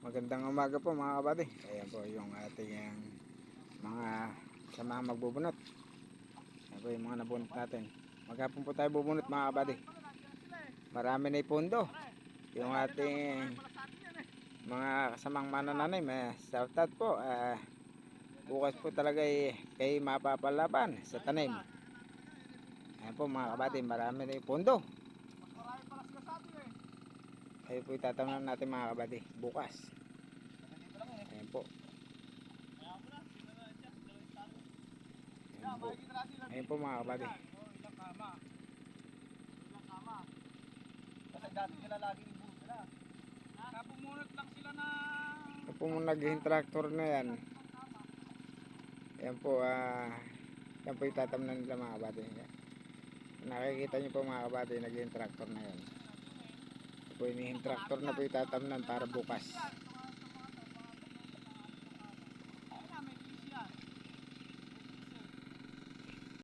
Magandang umaga po mga kabady. Ayan po yung ating mga samahan magbubunot. Ayan po yung mga nabunot natin. Maghapon po tayo bubunot mga kabady. Marami na ipundo. Yung ating mga kasamang manananay, may shoutout po. Bukas po talaga kayo mapapalaban sa tanim. Ayan po mga kabady, marami na ipundo. Ayan po itatamnan natin mga kabady bukas. Ayan po. Ayan po mga kabady. Kasi dati nila laging ibuto na. Napumunot lang sila na... Ito po mong naging tractor na yan. Ayan po, yan po itatamnan nila mga kabady. Nakikita nyo po mga kabady, naging tractor na yan. Ito po yung tractor na po itatamnan para bukas.